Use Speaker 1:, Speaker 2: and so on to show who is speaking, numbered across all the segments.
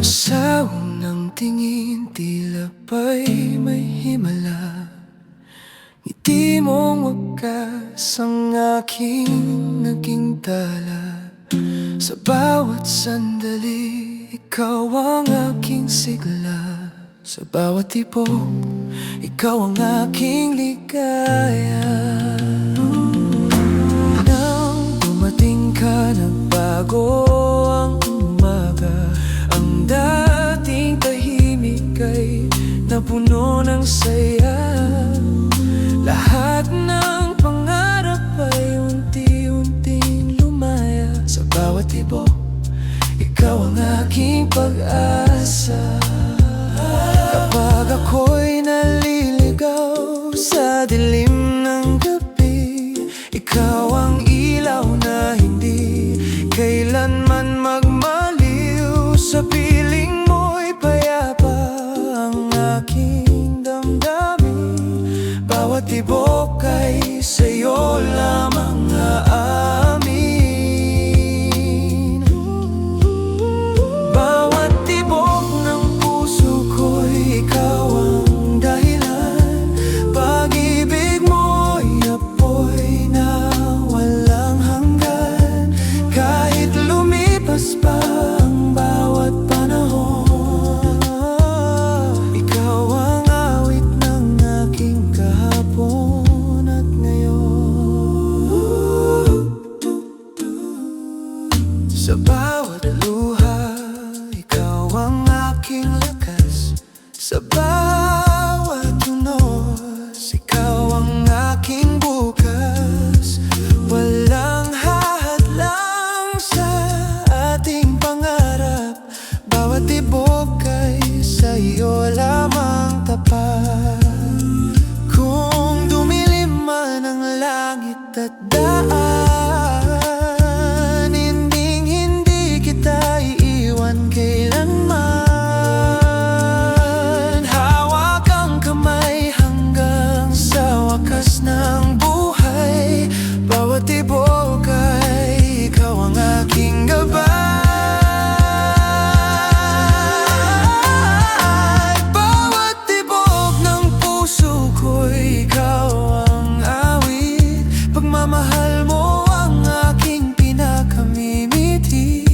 Speaker 1: Sa unang tingin, tila ba'y may himala. Ngiti mong wakas ang aking naging tala. Sa bawat sandali, ikaw ang aking sigla. Sa bawat tibok, ikaw ang aking ligaya. Nang dumating ka, nagbago ang umaga. Ang dating tahimik ay napuno ng saya. Lahat ng pangarap ay unti-unting lumaya. Sa bawat tibok, ikaw ang aking pag-asa. Kapag ako'y naliligaw sa dilim ng gabi, ikaw ang ilaw na hindi kailanman magmaliw. Sa piling mo'y payapa ang aking damdamin. Bawat tibok ay sa'yo lamang aamin. Bawat tibok ng puso ko'y ikaw ang dahilan. Pag-ibig mo'y apoy na walang hanggan. Kahit lumipas pa ang bawat panahon, ikaw ang awit ng aking kahapon at ngayon. Sa bawat luha, ikaw ang aking lakas. Sa bawat unos, ikaw ang aking bukas. Walang hahadlang sa ating pangarap. Bawat tibok ay sa'yo lamang tapat. Kung dumilim man ang langit at daan, hinding-hindi kita iiwan kailanman. Hawak ang kamay hanggang sa wakas ng buhay. Bawat tibok ay ikaw ang aking gabay. Bawat tibok ng puso ko'y ikaw ang awit. Pagmamahal mo ang aking pinakamimiti.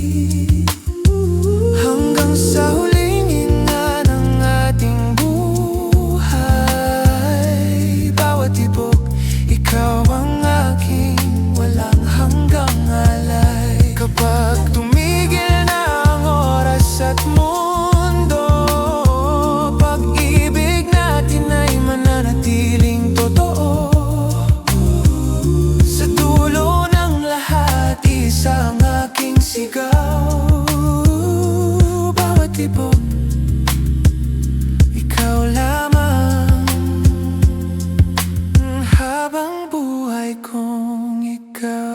Speaker 1: Hanggang sa huling hinga ng ating buhay. Bawat tibok, ikaw ang aking walang hanggang alay. Kapag tumigil na ang oras at mundo, pag-ibig natin ay mananatiling totoo. Sa dulo ng lahat, isa ang aking sigaw. Bawat tibok, ikaw lamang. Habang buhay kong ikaw.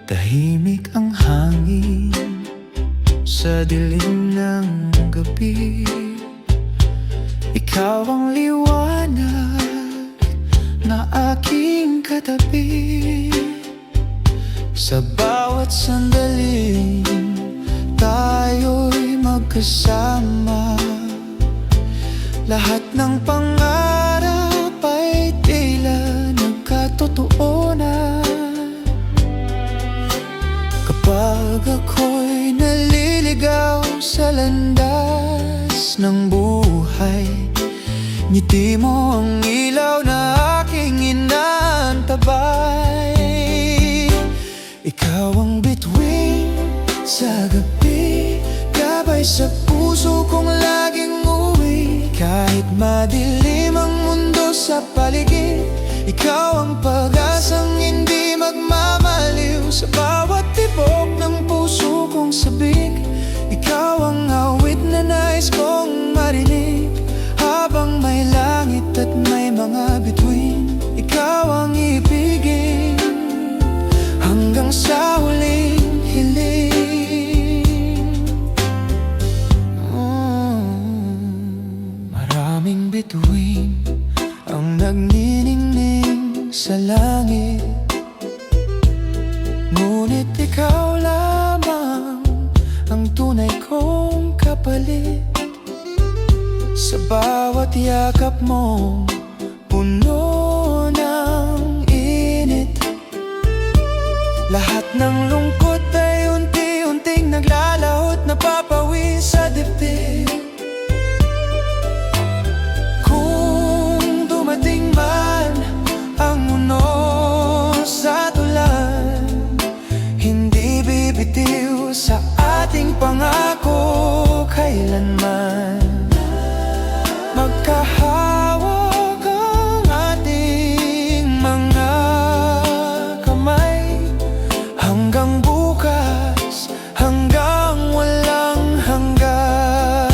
Speaker 1: Tahimik ang hangin sa dilim ng gabi. Ikaw ang liwanag na aking katabi. Sa bawat sandali, tayo'y magkasama. Lahat ng pangarap ay tila nagkatotoo na. Kapag ako'y naliligaw sa landas ng buhay, ngiti mo ang ilaw na aking inaantabay. Ikaw ang bituin sa gabi, gabay sa puso kong laging uwi. Kahit madilim ang mundo sa paligid, ikaw ang pag-asang hindi magmamaliw. Sa bawat tibok ng puso kong sabik, ikaw ang awit na nais kong marinig. Habang may langit at may mga bituin, ikaw ang ibigin hanggang sa huling hiling. Maraming bituin ang nagniningning sa langit, ngunit ikaw lamang ang tunay kong kapalit. Sa bawat yakap mo, puno ng init. Lahat ng lungkot ay unti-unting naglalahot, napapawi sa dibdib. Kung dumating man ang mundo sa tulan, hindi bibitiw sa ating pangako kailanman. Magkahawak ang ating mga kamay hanggang bukas, hanggang walang hanggan.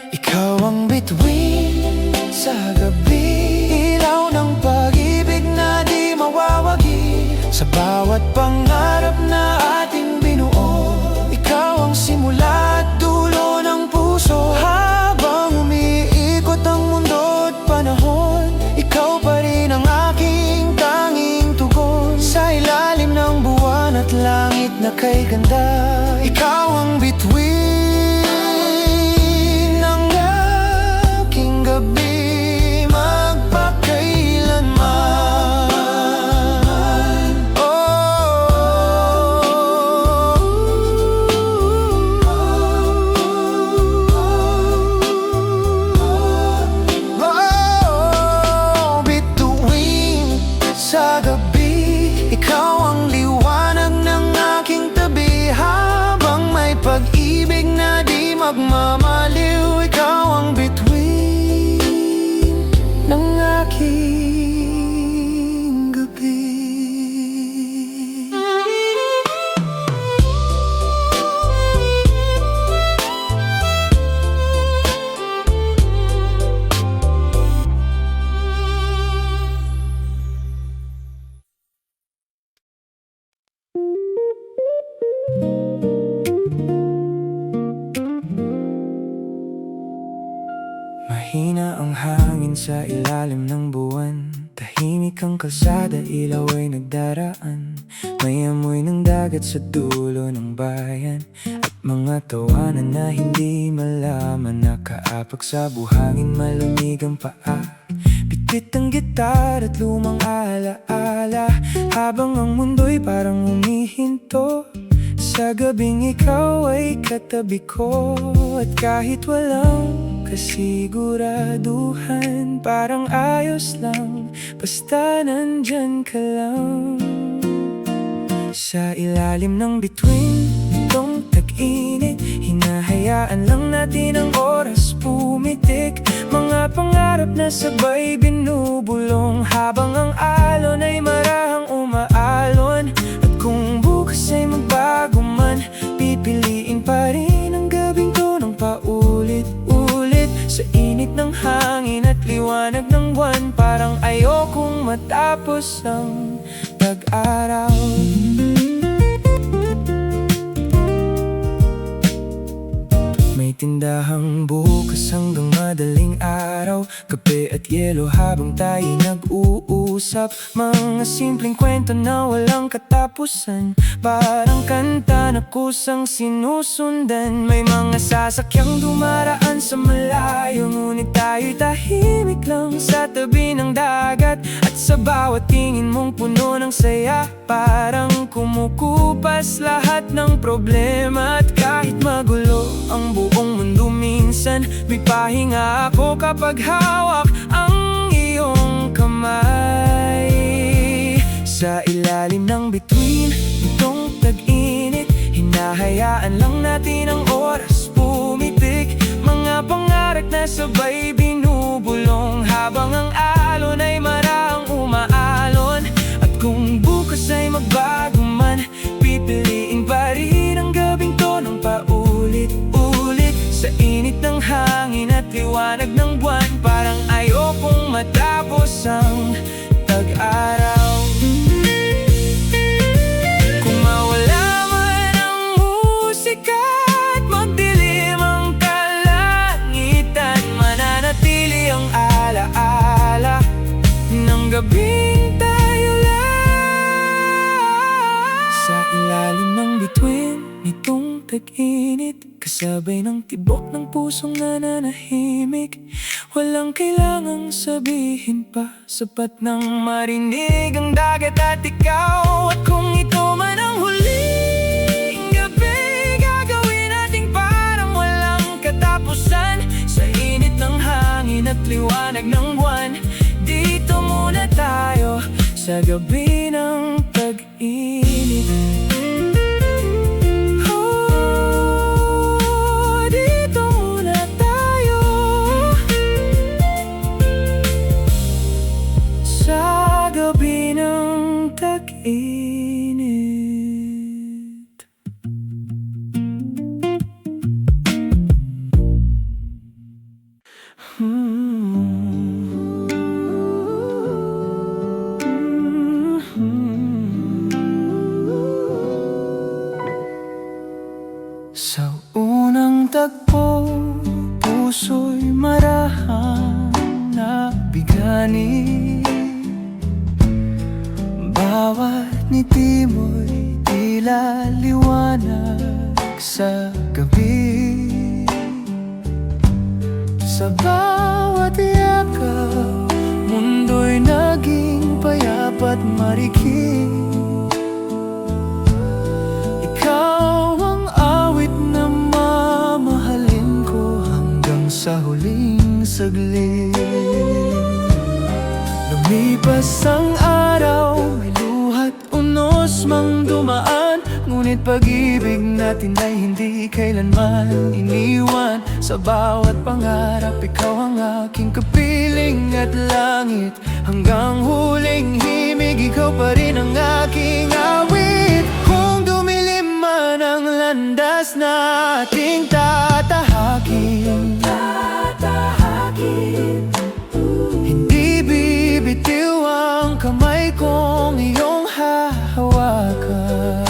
Speaker 1: Ikaw ang bituin sa gabi, ilaw ng pag-ibig na di mawawagi. Sa bawat pangarap na ating binuo, ikaw ang simula at dulo ng puso. Habang umiikot ang mundo at panahon, ikaw pa rin ang aking tanging tugon. Sa ilalim ng buwan at langit na kay ganda, ikaw ang bituin ng aking gabi, magpakailanman. Bituin sa gabi, ikaw ang liwanag ng aking tabi. Habang may pag-ibig na di magmamaliw, ikaw ang bituin ng aking gabi. Mahina ang hangin sa ilalim ng buwan, tahimik ang kalsada, ilaw ay nagdaraan. May amoy ng dagat sa dulo ng bayan, at mga tawanan na hindi malaman. Nakaapak sa buhangin, malamig ang paa, bitbit ang gitar at lumang alaala. Habang ang mundo'y parang humihinto, sa gabing ikaw ay katabi ko. At kahit walang kasiguraduhan, parang ayos lang, basta nandyan ka lang. Sa ilalim ng bituin nitong tag-init, hinahayaan lang natin ang oras pumitik. Mga pangarap na sabay binubulong, habang ang alon ay marahang umaalon. At kung bukas ay magbago man, pipiliin pa rin ang gabing to ng paulit-ulit. Sa init ng hangin at liwanag ng buwan, parang ayokong matapos ang pag-araw. May tindahang bukas hanggang madaling araw, kape at yelo habang tayo nag-uusap. Mga simpleng kwento na walang katapusan, parang kanta na kusang sinusundan. May mga sasakyang dumaraan sa malayo, ngunit tayo'y tahimik lang sa tabi ng dagat. At sa bawat tingin mong puno ng saya, parang kumukupas lahat ng problema. At kahit magulo ang buong mundo minsan, may pahinga ako kapag hawak ang iyong kamay. Sa ilalim ng bituin nitong tag-init, hinahayaan lang natin ang oras pumitik. Mga Mga pangarap na sabay binubulong, habang ang alon ay marahang umaalon. At kung bukas ay magbago man, pipiliin pa rin ang gabing to ng paulit-ulit. Sa init ng hangin at liwanag ng buwan, parang ayokong matapos ang tag-araw. Kung mawala man ang musika at magdilim ang kalangitan, mananatili ang alaala ng gabing tayo lang. Sa ilalim ng bituin nitong tag-init, kasabay ng tibok ng pusong nananahimik, walang kailangang sabihin pa, sapat nang marinig ang dagat at ikaw. At kung ito man ang huling gabi, gagawin nating parang walang katapusan. Sa init ng hangin at liwanag ng buwan, dito muna tayo sa gabi ng tag-init. Init. Sa unang tagpo, puso'y marahang nabigani. Bawat ngiti mo'y tila liwanag sa gabi. Sa bawat yakap, mundo'y naging payapat marikit. Ikaw ang awit na mamahalin ko hanggang sa huling saglit. Lumipas ang araw, may luhat unos mang dumaan, ngunit pag-ibig natin ay hindi kailanman iniwan. Sa bawat pangarap, ikaw ang aking kapiling at langit. Hanggang huling himig, ikaw pa rin ang aking awit. Kung dumilim man ang landas na ating tatahakin, bitiw ang kamay kong iyong hahawakan.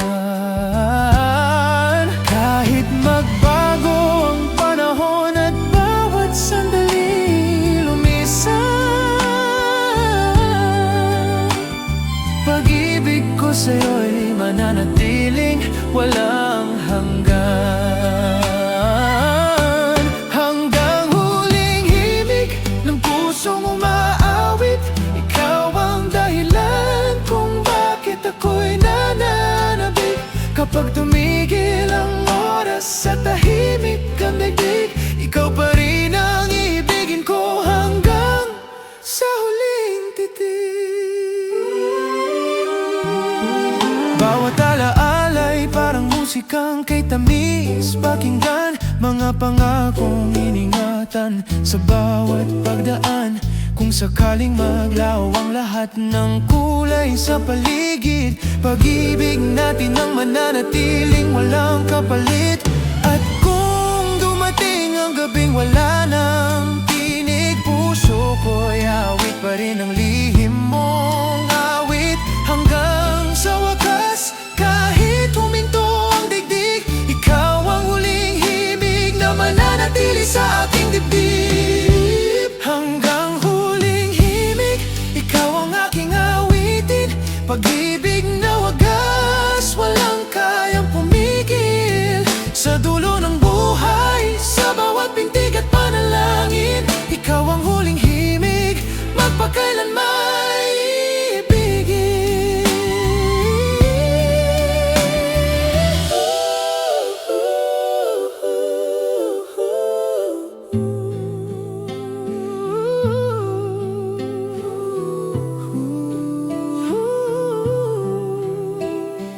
Speaker 1: Kahit magbago ang panahon at bawat sandali lumisan, pag-ibig ko sa'yo'y mananatiling walang hanggan. Hanggang huling himig ng pusong umaawit, ikaw ang dahilan kung bakit ako'y nananabik. Kapag tumigil ang oras at tahimik ang daigdig, ikaw pa rin ang ibigin ko hanggang sa huling titik. Bawat alaala'y parang musikang kay tamis pakinggan, mga pangakong iningatan sa bawat pagdaan. Kung sakaling maglaw ang lahat ng kulay sa paligid, pag-ibig natin ang mananatiling walang kapalit. At kung dumating ang gabing wala nang tinig, puso ko'y awit pa rin ang lihim mong awit. Hanggang sa wakas, kahit huminto ang digdig, ikaw ang huling himig na mananatili sa aking dibdib. Hanggang huling himig, ikaw ang aking awitin. Pag-ibig na wagas, walang kayang pumigil. Sa dulo ng buhay, sa bawat pintig at panalangin, ikaw ang huling himig, magpakailanman ibigin.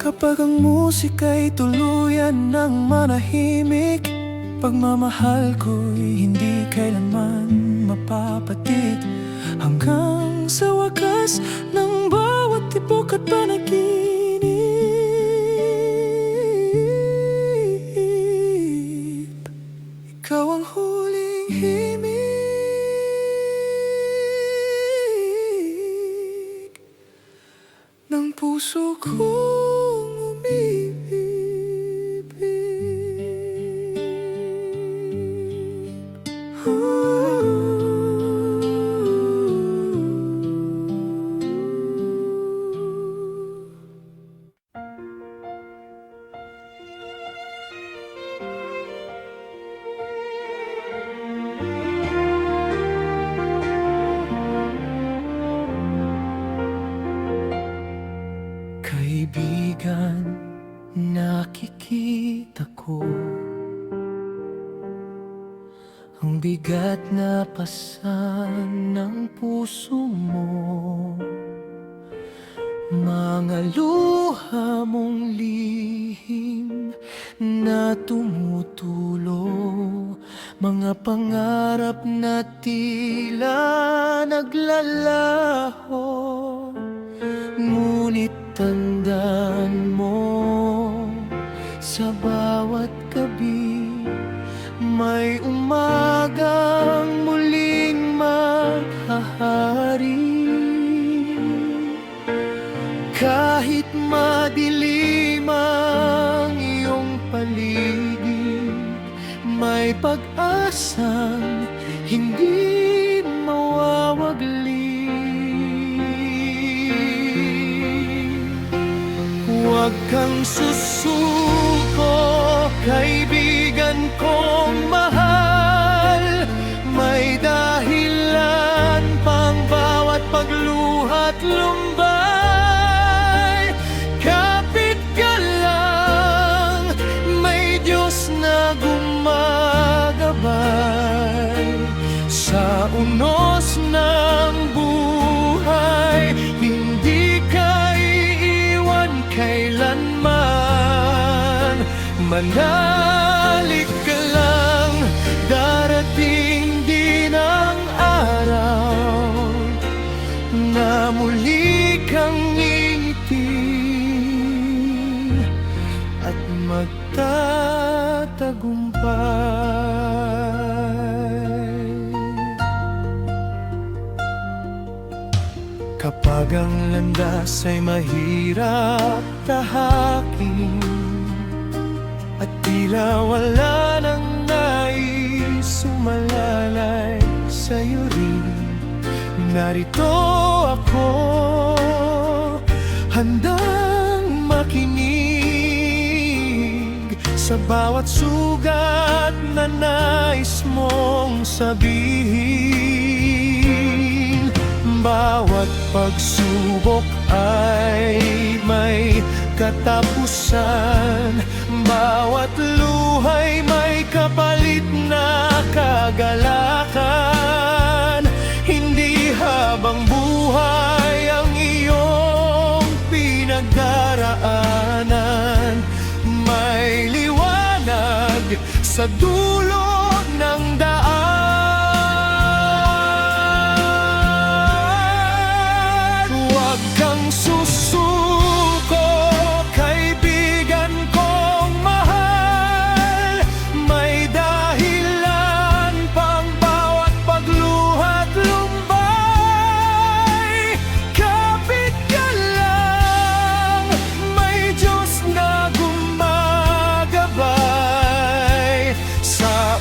Speaker 1: Kapag ang musika'y tuluyan ng manahimik, Pagmamahal ko'y hindi kailanman mapapatit, hanggang sa wakas ng bawat tibok at panaginip. Ikaw ang huling himig ng puso kong umibig. Kaibigan, nakikita ko ang bigat na pasan ng puso mo, mga luha mong lihim na tumutulo, mga pangarap na tila naglalaho. Ngunit tandaan mo, sa bawat gabi may umagang muling maghahari. Kahit madilim ang iyong paligid, may pag-asang hindi mawawagli. Huwag kang susuko, kaibigan kong mahal. May dahilan pang bawat pagluhat lumbay. Kapit ka lang, may Diyos na gumagabay. Sa unos ng buhay, hindi ka iiwan kailanman. Manalig ka lang, darating din ang araw na muli kang ngingiti at magtatagumpay. Kapag ang landas ay mahirap tahakin at tila wala nang nais sumalalay sa'yo rin, narito ako, handang makinig sa bawat sugat na nais mong sabihin. Bawat pagsubok ay may katapusan, bawat luhay may kapalit na kagalakan. Hindi habang buhay ang iyong pinagdaraanan, may liwanag sa dulo ng daan. Huwag kang susuko, kaibigan kong mahal. May dahilan pang bawat pagluhat lumbay. Kapit ka lang, may Diyos na gumagabay. Sa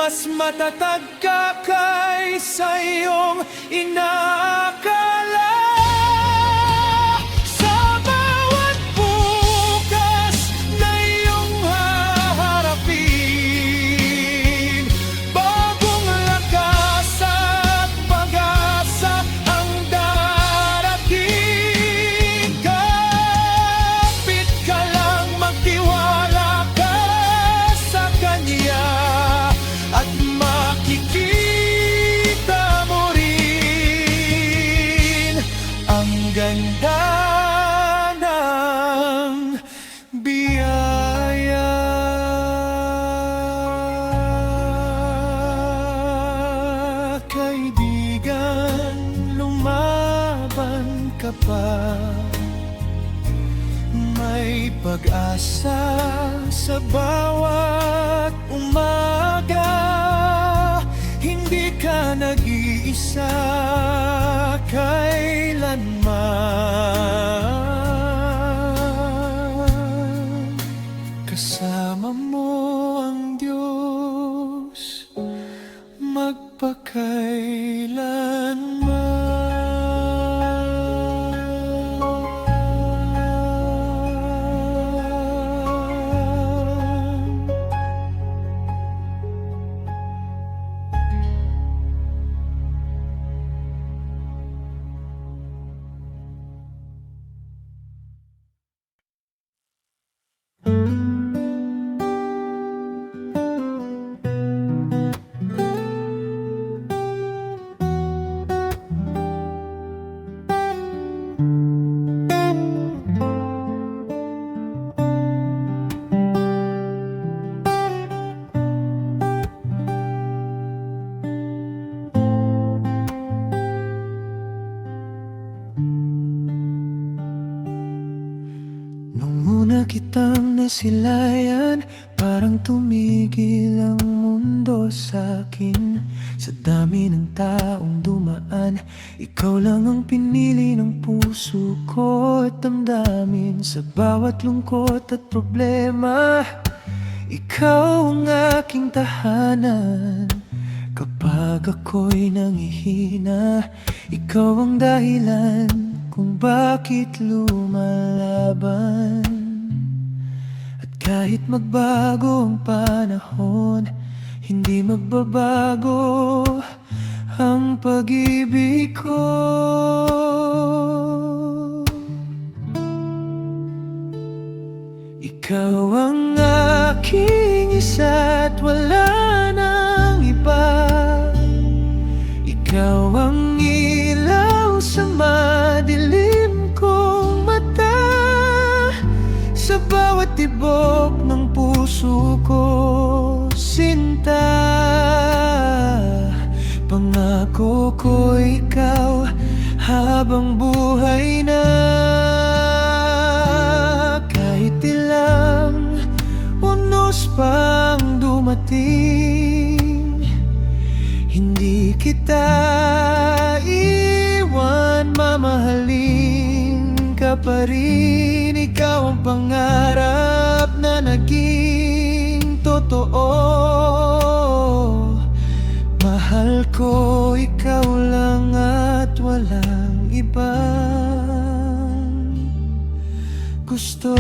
Speaker 1: mas matatag ka kaysa iyong inaakala. Sa bawat bukas na iyong haharapin, bagong lakas at pag-asa ang darating. Kapit ka lang, magtiwala ka sa Kanya, at makikita mo rin ang ganda ng biyaya. Kaibigan, lumaban ka pa, may pag-asa sa bawat umaga. Hindi ka nag-iisa kailanman. Kasama mo ang Diyos magpakailanman. Nung una kitang nasilayan, parang tumigil ang mundo sa'kin. Sa dami ng taong dumaan, ikaw lang ang pinili ng puso ko at damdamin. Sa bawat lungkot at problema, ikaw ang aking tahanan. Kapag ako'y nangihina, ikaw ang dahilan kung bakit lumalaban. At kahit magbago ang panahon, hindi magbabago ang pag-ibig ko. Ikaw ang aking isa at wala nang iba. Ikaw ang ilaw sa madilim kong mata. Sa bawat tibok ng puso ko, sinta, pangako ko ikaw habang buhay na. Kahit ilang unos pang dumating, hindi kita iwan, mamahalin ka pa rin. Ikaw ang pangarap na naging totoo. Mahal ko ikaw lang at walang ibang gusto.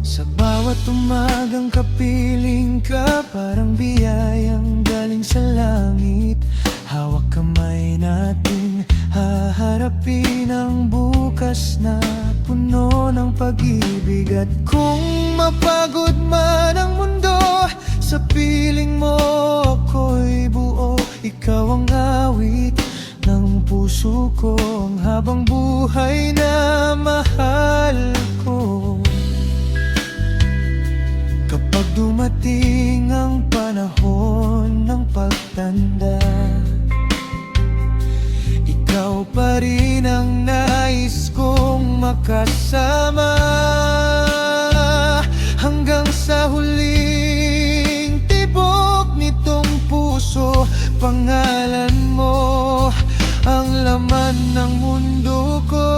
Speaker 1: Sa bawat umagang kapiling ka, parang biyayang galing sa langit. Hawak kamay natin, haharapin ang bukas na puno ng pag-ibig. At kung mapagod man ang mundo, sa piling mo ako'y buo. Ikaw ang awit ng puso ko, ang habang buhay na mahal ko. Kapag dumating ang panahon ng pagtanda, ikaw pa rin ang nais kong makasama. Hanggang sa huling tibok nitong puso, pangalan ang laman ng mundo ko.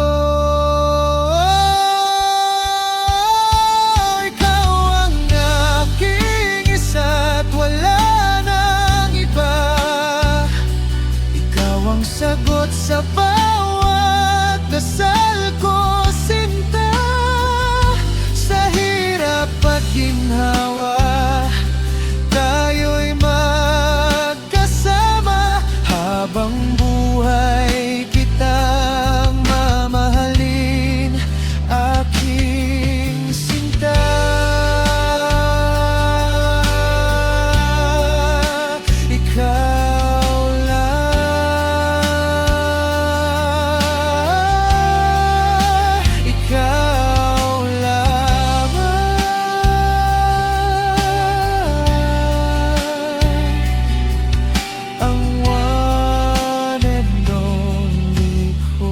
Speaker 1: Ikaw ang aking isa't wala nang iba. Ikaw ang sagot sa bawat dasal ko, sinta. Sa hirap at ginhawa, tayo'y magkasama. Habang buhay kitang mamahalin, aking sinta. Ikaw lang, ikaw lamang ang one and only ko.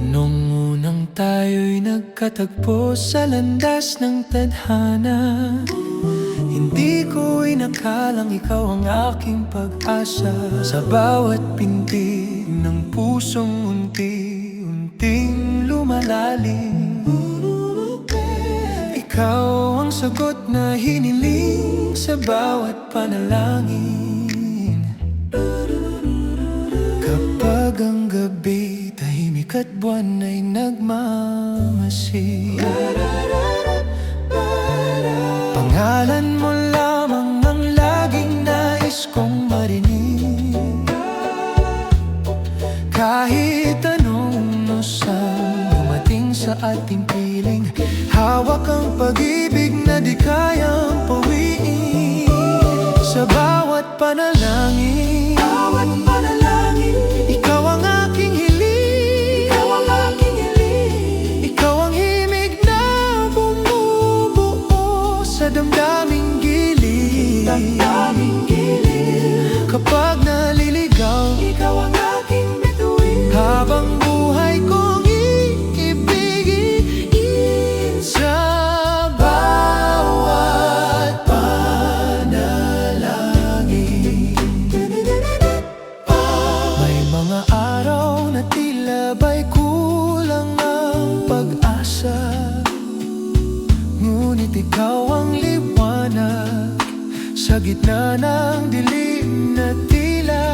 Speaker 1: Nung unang tayo'y nagkatagpo sa landas ng tadhana, hindi ko inakalang ikaw ang aking pag-asa. Sa bawat pintig ng pusong unti-unting lumalalim, ikaw ang sagot na hiniling sa bawat panalangin. Kapag ang gabi tahimik at buwan ay nagmamasid, pangalan mo lamang ang laging nais kong marinig. Kahit anong usang dumating sa ating piling, hawak ang pag-ibig na di kayang pawiin. Sa bawat panalangin, ikaw ang aking hiling. Ikaw ang himig na bumubuo sa damdaming gilid. Kapag naliligaw, ikaw ang aking bituin. Habang buhay kong iibigin, sa bawat panalangin. May mga araw na tila ba'y kulang ang pag-asa, ngunit ikaw ang liwanag sa gitna ng dilim na tila.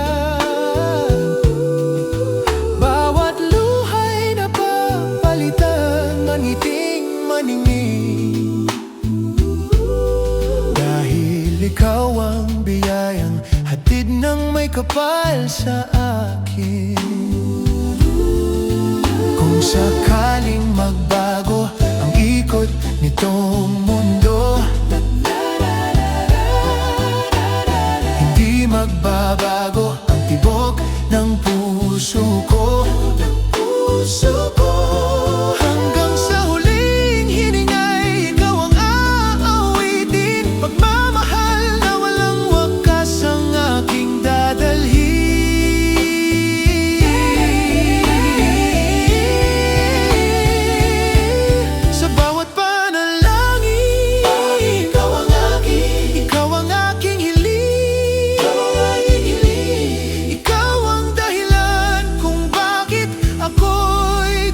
Speaker 1: Bawat luha'y napapalitan ng ngiting maningning, dahil ikaw ang biyayang hatid ng may kapal sa akin. Kung sakaling magbago ang ikot nitong mundo, hindi magbabago ang tibok ng puso ko. Hanggang sa huling hiningay, ikaw ang aawitin. Pagmamahal na walang wakas ang aking dadalhin. Sa bawat panalangin, ikaw ang aking hiling. Ikaw ang dahilan kung bakit ako'y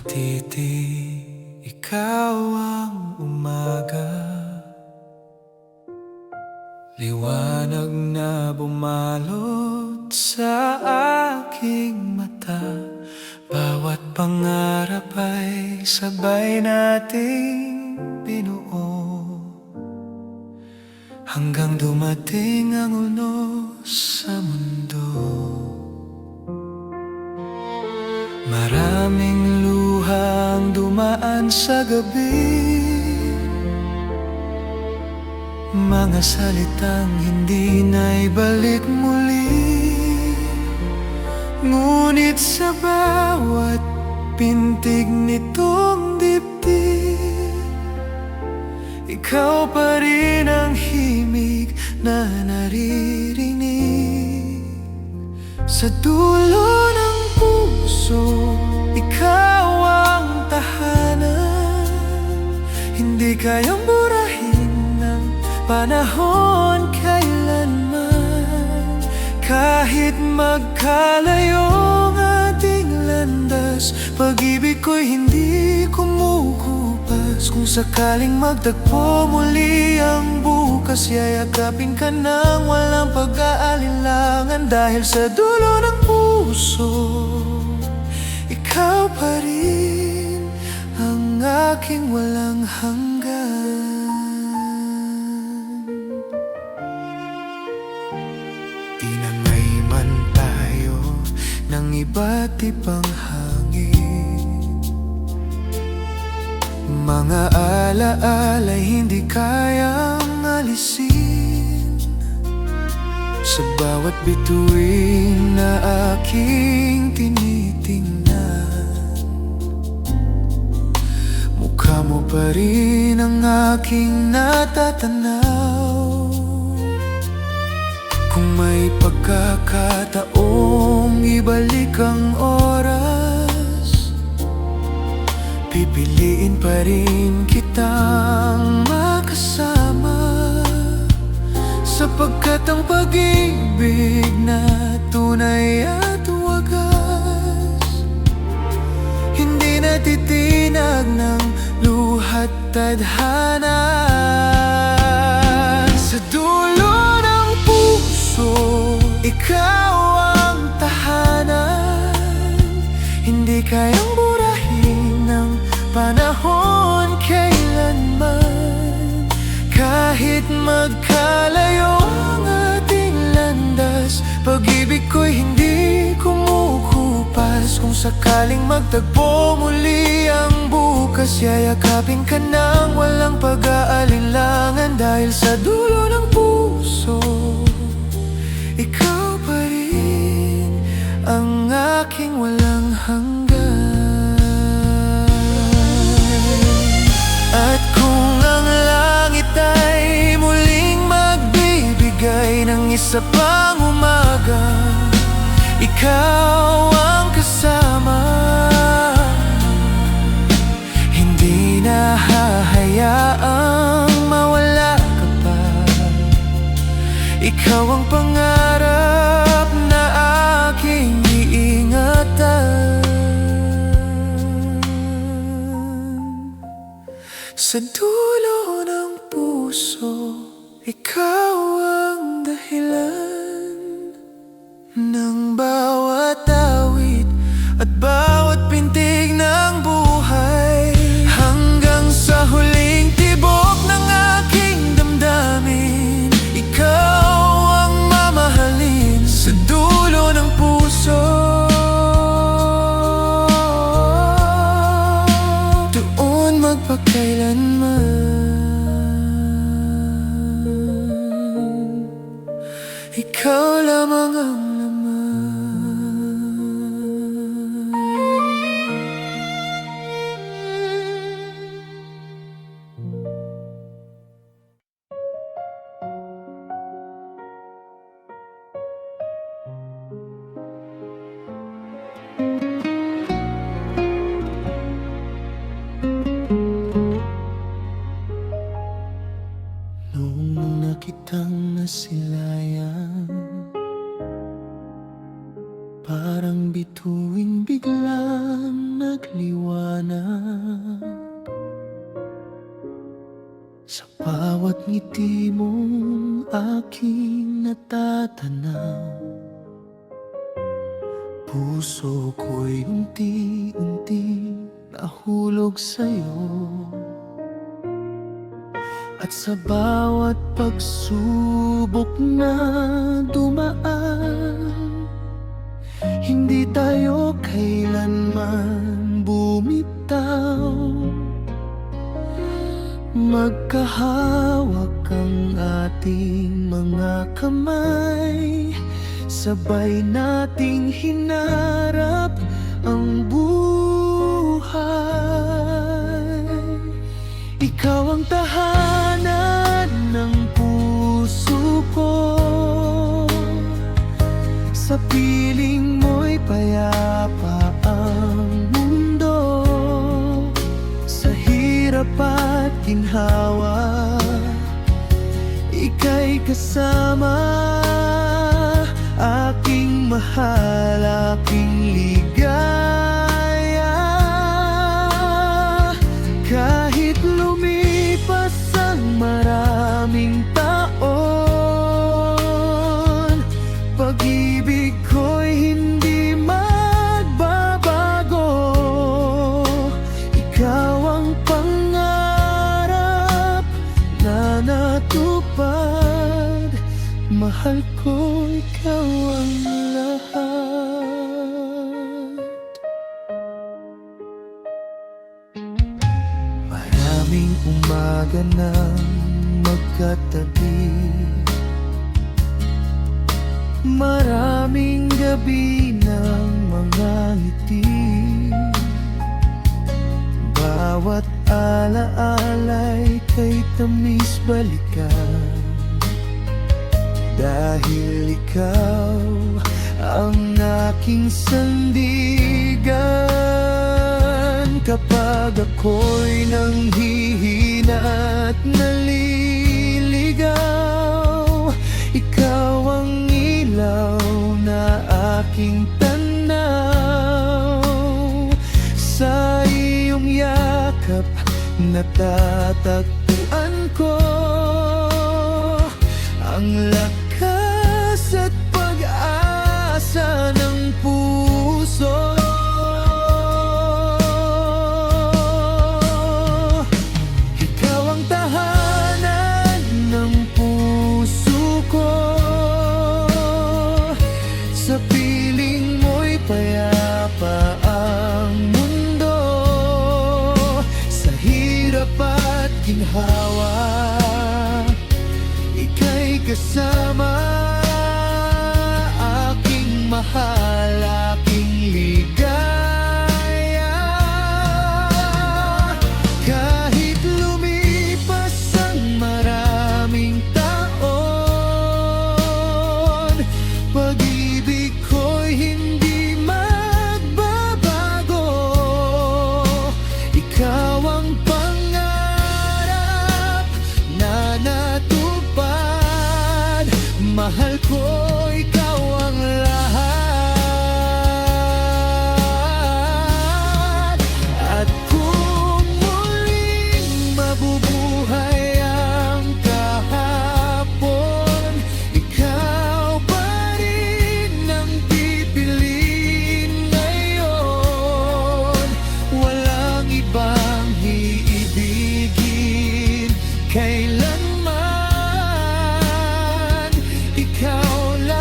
Speaker 1: Patiti, ikaw ang umaga, liwanag na bumalot sa aking mata. Bawat pangarap ay sabay nating binuo, hanggang dumating ang unos sa mundo. Maraming luhang dumaan sa gabi, mga salitang hindi naibalik muli. Ngunit sa bawat pintig nitong dibdib, ikaw pa rin ang himig na naririnig. Sa dulo ng puso, ikaw ang tahanan, hindi kayang burahin ng panahon kailanman. Kahit magkalayo ang ating landas, pag-ibig ko'y hindi kumukupas. Kung sakaling magtagpo muli ang bukas, yayakapin ka nang walang pag-aalinlangan. Dahil sa dulo ng puso, ikaw pa rin ang aking walang hanggan. Tinangay man tayo ng iba't ibang hangin, mga alaala'y hindi kayang alisin. Sa bawat bituin na aking tinitingnan, mukha mo pa rin ang aking natatanaw. Kung may pagkakataong ibalik ang oras, pipiliin pa rin kitang makasama. Sapagkat ang pag-ibig na tunay at wagas, hindi natitinag ng luha't tadhana. Sa dulo ng puso, ikaw ang tahanan, hindi kayang burahin ng panahon kailanman. Kahit magkalayo ang ating landas, pag-ibig ko'y hindi kumukupas. Kung sakaling magtagpo muli ang bukas, yayakapin ka nang walang pag-aalinlangan. Dahil sa dulo ng puso, ikaw pa rin ang aking walang hanggan. At kung ang langit ay muling magbibigay ng isa pang umaga, ikaw ang kasama. Hindi na hahayaang mawala ka pa. Ikaw ang pangarap na aking iingatan. Sa dulo ng puso, ikaw ang dahilan ng bawat awit at bawat pintig ng buhay. Hanggang sa huling tibok ng aking damdamin, ikaw ang mamahalin. Sa dulo ng puso, doon magpakailanman. Ikaw lamang ang noong nakitang nasilayan, Parang bituing biglang nagliwanag sa bawat ngiti mong aking natatanaw. Puso ko'y unti-unti nahulog sa'yo, at sa bawat pagsubok na dumaan, hindi tayo kailanman bumitaw. Magkahawak ang ating mga kamay, sabay nating hinarap ang buhay. Ikaw ang tahanan ng puso ko, sa piling mo'y payapa ang mundo. Sa hirap at ginhawa, ika'y kasama. Aking mahal, aking ligaya. Kahit lumipas ang maraming taon, pag-ibig ko'y hindi magbabago. Ikaw ang pangarap na natupad. Mahal ko, ikaw ang lahat. Maraming umaga na magkatabi, maraming gabi ng mga ngiti. Bawat alaala'y kay tamis balikan, dahil ikaw ang aking sandigan. Kapag ako'y nanghihina at naliligaw, ikaw ang ilaw na aking tanaw. Sa iyong yakap natatagpuan ko ang lakas at pag-asa ng puso. Ikaw ang tahanan ng puso ko, sa piling mo'y payapa ang mundo. Sa hirap at ginhawa, ika'y kasama. Aking mahal, aking ligaya. Kahit lumipas ang maraming taon, pag-ibig ko'y hindi magbabago. Ikaw ang pangarap na natupad. Mahal ko, ikaw ang lahat. At kung muling mabubuhay ang kahapon, ikaw pa rin ang pipiliin ngayon. Walang ibang iibigin kailanman. Ikaw lang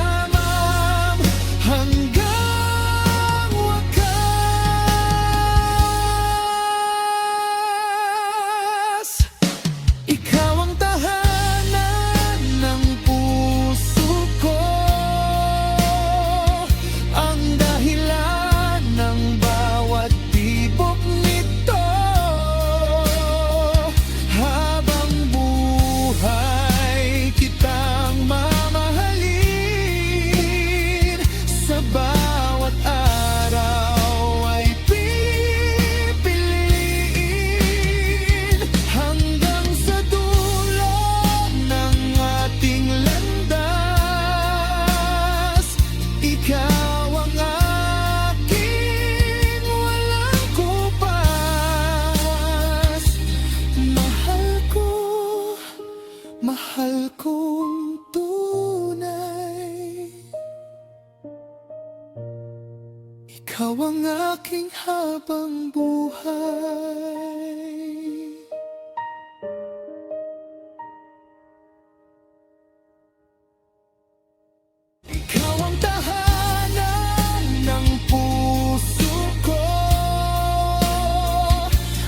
Speaker 1: mahal kong tunay. Ikaw ang aking habang buhay. Ikaw ang tahanan ng puso ko,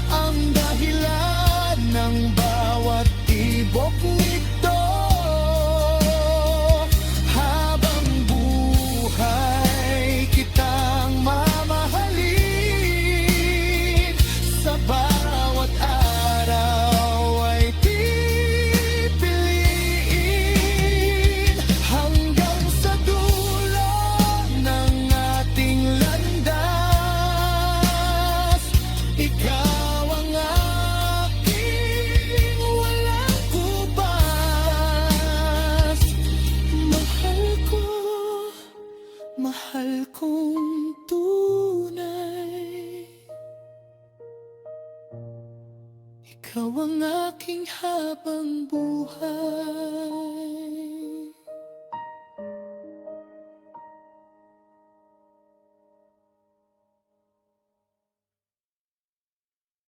Speaker 1: ang dahilan ng bawat tibok nito. Habang buhay kitang mamahalin, sa bawat araw ay pipiliin, hanggang sa dulo ng ating landas. Ikaw ang aking walang kubas. Mahal kong tunay. Ikaw ang aking habang buhay.